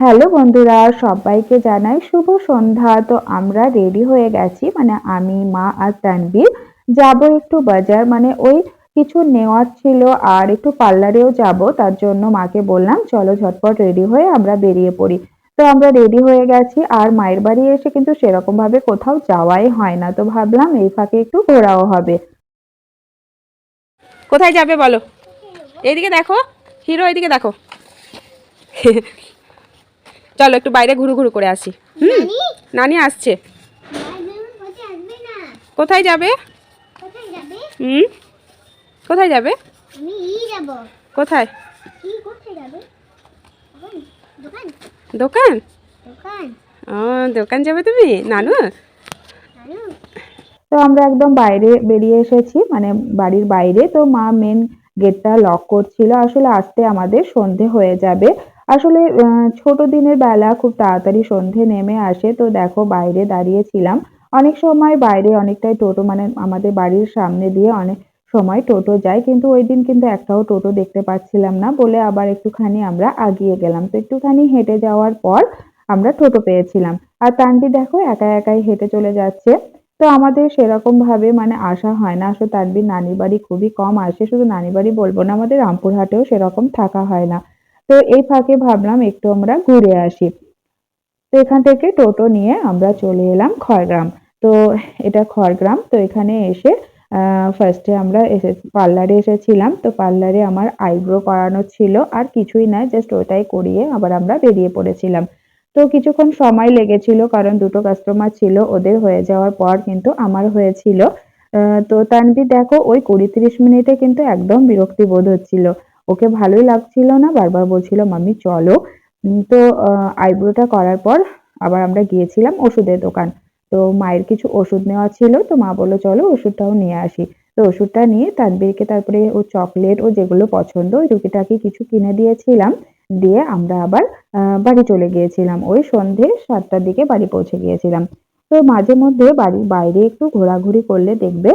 Hello বন্ধুরা, সবাইকে জানাই শুভ সন্ধ্যা। তো আমরা রেডি হয়ে গেছি, মানে আমি, মা আর তানভীর যাব একটু বাজার, মানে ওই কিছু নেওয়ার ছিল আর একটু পার্লারেও যাব। তার জন্য মাকে বললাম চলো ঝটপট রেডি হয়ে আমরা বেরিয়ে পড়ি। তো আমরা রেডি হয়ে গেছি আর মায়ের বাড়ি এসে কিন্তু সেরকম ভাবে কোথাও যাওয়াই হয় না, তো ভাবলাম এই ফাঁকে একটু ঘোরাও হবে। কোথায় যাবে বলো? এইদিকে দেখো, হিরো এইদিকে দেখো। চলো একটু বাইরে ঘুরু ঘুরু করে আসি। নানি আসছে। কোথায় যাবে? হুম, কোথায় যাবে? কোথায়? দোকান? ও, দোকান যাবে তুমি নানু? তো আমরা একদম বাইরে বেরিয়ে এসেছি, মানে বাড়ির বাইরে। তো মা মেন গেটটা লক করছিল, আসলে আসতে আমাদের সন্ধে হয়ে যাবে। আসলে ছোট দিনের বেলা খুব তাড়াতাড়ি সন্ধে নেমে আসে। তো দেখো বাইরে দাঁড়িয়েছিলাম, অনেক সময় বাইরে অনেকটাই টোটো, মানে আমাদের বাড়ির সামনে দিয়ে অনেক সময় টোটো যায়, কিন্তু ওই দিন কিন্তু একটাও টোটো দেখতে পাচ্ছিলাম না বলে আবার একটুখানি আমরা আগিয়ে গেলাম। তো একটুখানি হেঁটে যাওয়ার পর আমরা টোটো পেয়েছিলাম। আর তানভি দেখো একা একাই হেঁটে চলে যাচ্ছে। তো আমাদের সেরকম ভাবে মানে আসা হয় না, আসলে তানভীর নানির বাড়ি খুবই কম আসে, শুধু নানির বাড়ি বলবো না, আমাদের রামপুরহাটেও সেরকম থাকা হয় না। তো এই ফাঁকে ভাবলাম একটু আমরা ঘুরে আসি। তো এখান থেকে টোটো নিয়ে আমরা চলে এলাম খড়গ্রাম। তো এটা খড়গ্রাম। তো এখানে এসে ফার্স্টে আমরা পার্লারে এসেছিলাম। তো পার্লারে আমার আইব্রো করানো ছিল, আর কিছুই না, জাস্ট ওটাই করিয়ে আবার আমরা বেরিয়ে পড়েছিলাম। তো কিছুক্ষণ সময় লেগেছিল কারণ দুটো কাস্টমার ছিল, ওদের হয়ে যাওয়ার পর কিন্তু আমার হয়েছিল। তো তানভীর দেখো ওই 20-30 মিনিটে কিন্তু একদম বিরক্তি বোধ হচ্ছিল, ওকে ভালোই লাগছিল না, বারবার বলছিল মাম্মি চলো। তো আইব্রোটা করার পর আবার আমরা গিয়েছিলাম ওষুধের দোকান। তো মায়ের কিছু ওষুধ নেওয়া ছিল, তো মা বললো চলো ওষুধটাও নিয়ে আসি। তো ওষুধটা নিয়ে তানভীরকে তারপরে ও চকলেট ও যেগুলো পছন্দ ওই টুকিটাকি কিছু কিনে দিয়েছিলাম। দিয়ে আমরা আবার বাড়ি চলে গিয়েছিলাম, ওই সন্ধে 7টার দিকে বাড়ি পৌঁছে গিয়েছিলাম। তো মাঝে মধ্যে বাড়ির বাইরে একটু ঘোরাঘুরি করলে দেখবে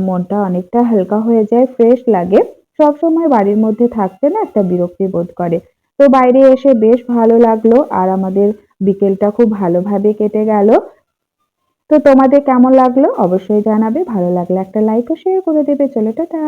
মনটা অনেকটা হালকা হয়ে যায়, ফ্রেশ লাগে। সবসময় বাড়ির মধ্যে থাকতে না একটা বিরক্তি বোধ করে। তো বাইরে এসে বেশ ভালো লাগলো আর আমাদের বিকেলটা খুব ভালোভাবে কেটে গেল। তো তোমাদের কেমন লাগলো অবশ্যই জানাবে, ভালো লাগলে একটা লাইক ও শেয়ার করে দেবে। চলো টাটা।